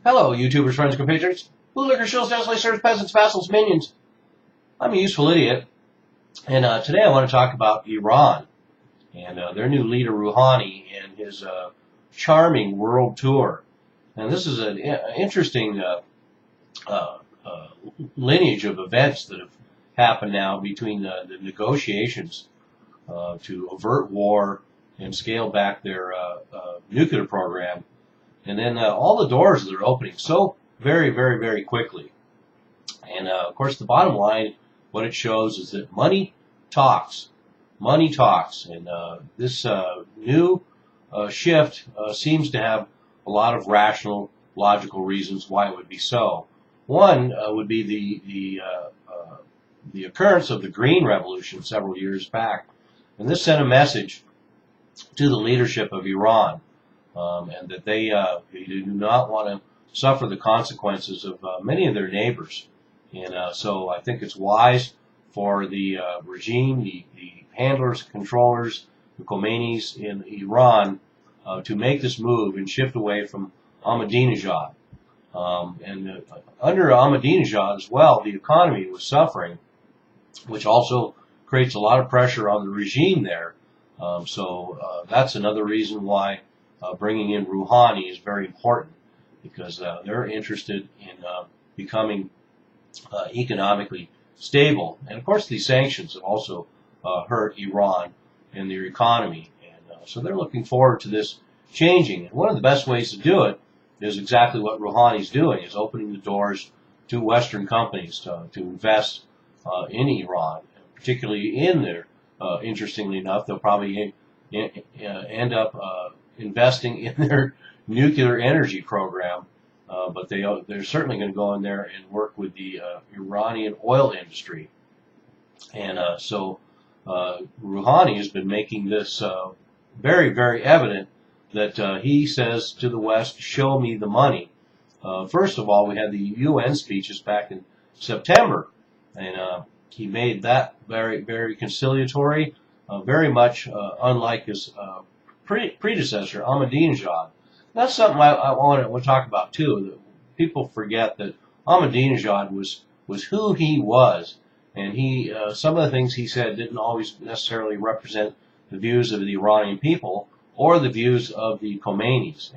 Hello, YouTubers, friends, compatriots, bootlickers, shills, dancing serfs, peasants, vassals, minions. I'm a useful idiot, and today I want to talk about Iran and their new leader, Rouhani, and his charming world tour. And this is an interesting lineage of events that have happened now between the negotiations to avert war and scale back their nuclear program. And then all the doors that are opening so very, very, very quickly. And of course, the bottom line, what it shows is that money talks. Money talks. And this new shift seems to have a lot of rational, logical reasons why it would be so. One would be the occurrence of the Green Revolution several years back. And this sent a message to the leadership of Iran. And that they do not want to suffer the consequences of many of their neighbors. And so I think it's wise for the regime, the handlers, controllers, the Khomeinis in Iran to make this move and shift away from Ahmadinejad. And under Ahmadinejad as well, the economy was suffering, which also creates a lot of pressure on the regime there. So that's another reason why bringing in Rouhani is very important, because they're interested in becoming economically stable. And of course, these sanctions have also hurt Iran and their economy. And so they're looking forward to this changing. And one of the best ways to do it is exactly what Rouhani's doing, is opening the doors to Western companies to invest in Iran, particularly in there. Interestingly enough, they'll probably end up investing in their nuclear energy program, but they're certainly going to go in there and work with the Iranian oil industry. And so Rouhani has been making this very, very evident that he says to the West, show me the money. First of all, we had the UN speeches back in September, and he made that very, very conciliatory, very much unlike his predecessor, Ahmadinejad. That's something I want to talk about too. People forget that Ahmadinejad was who he was, and he some of the things he said didn't always necessarily represent the views of the Iranian people or the views of the Khomeinis,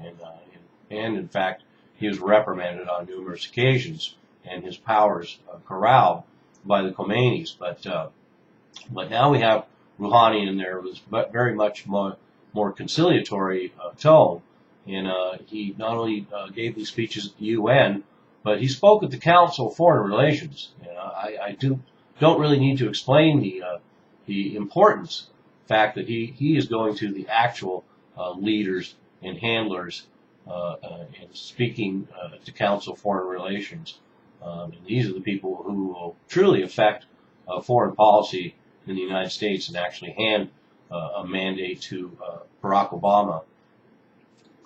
and in fact he was reprimanded on numerous occasions and his powers corralled by the Khomeinis. But now we have Rouhani in there with very much more conciliatory tone, and he not only gave these speeches at the UN, but he spoke at the Council of Foreign Relations. I don't really need to explain the importance, fact that he is going to the actual leaders and handlers and speaking at the Council of Foreign Relations. And these are the people who will truly affect foreign policy in the United States and actually hand a mandate to Barack Obama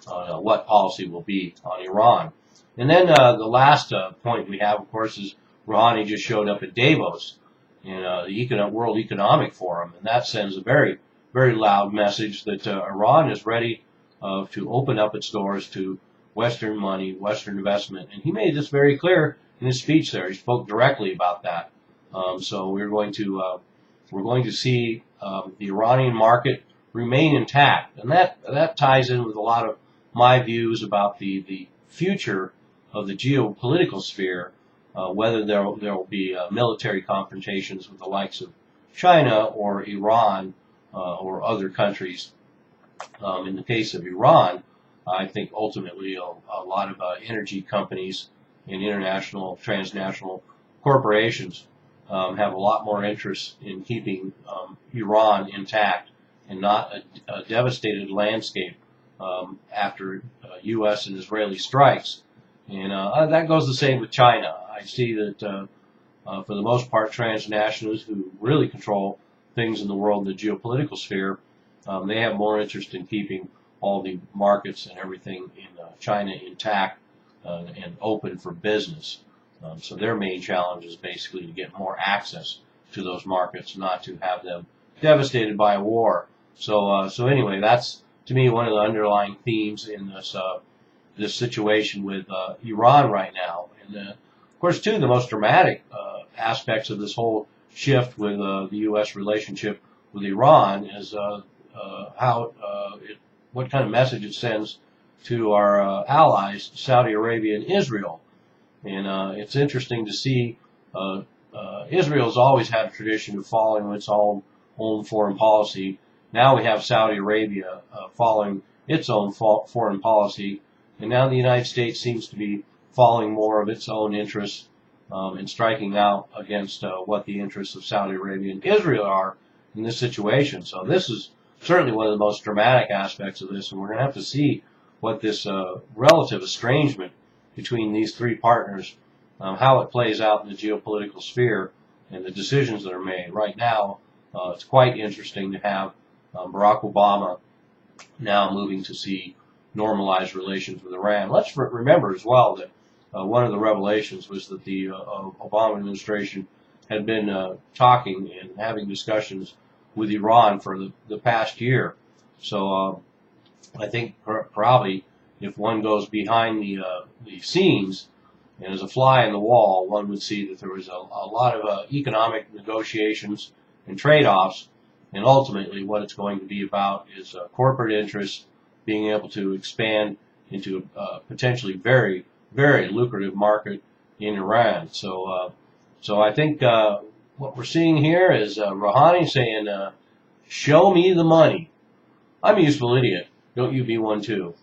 on what policy will be on Iran. And then the last point we have, of course, is Rouhani just showed up at Davos in the World Economic Forum, and that sends a very, very loud message that Iran is ready to open up its doors to Western money, Western investment. And he made this very clear in his speech there. He spoke directly about that. So we're going to see the Iranian market remain intact, and that ties in with a lot of my views about the future of the geopolitical sphere, whether there will be military confrontations with the likes of China or Iran or other countries. In the case of Iran, I think ultimately a lot of energy companies and international, transnational corporations have a lot more interest in keeping Iran intact and not a devastated landscape after US and Israeli strikes. And that goes the same with China. I see that for the most part, transnationals who really control things in the world, in the geopolitical sphere, they have more interest in keeping all the markets and everything in China intact and open for business. So their main challenge is basically to get more access to those markets, not to have them devastated by a war. So anyway, that's to me one of the underlying themes in this situation with Iran right now. And of course, too, the most dramatic aspects of this whole shift with the U.S. relationship with Iran is what kind of message it sends to our allies, Saudi Arabia and Israel. And it's interesting to see Israel's always had a tradition of following its own foreign policy. Now we have Saudi Arabia following its own foreign policy, and now the United States seems to be following more of its own interests and striking out against what the interests of Saudi Arabia and Israel are in this situation. So this is certainly one of the most dramatic aspects of this, and we're going to have to see what this relative estrangement between these three partners, how it plays out in the geopolitical sphere and the decisions that are made. Right now, it's quite interesting to have Barack Obama now moving to see normalized relations with Iran. Let's remember as well that one of the revelations was that the Obama administration had been talking and having discussions with Iran for the past year. So I think probably if one goes behind the scenes and as a fly in the wall, one would see that there was a lot of economic negotiations and trade-offs, and ultimately what it's going to be about is corporate interests being able to expand into a potentially very, very lucrative market in Iran. So I think what we're seeing here is Rouhani saying, show me the money. I'm a useful idiot. Don't you be one too.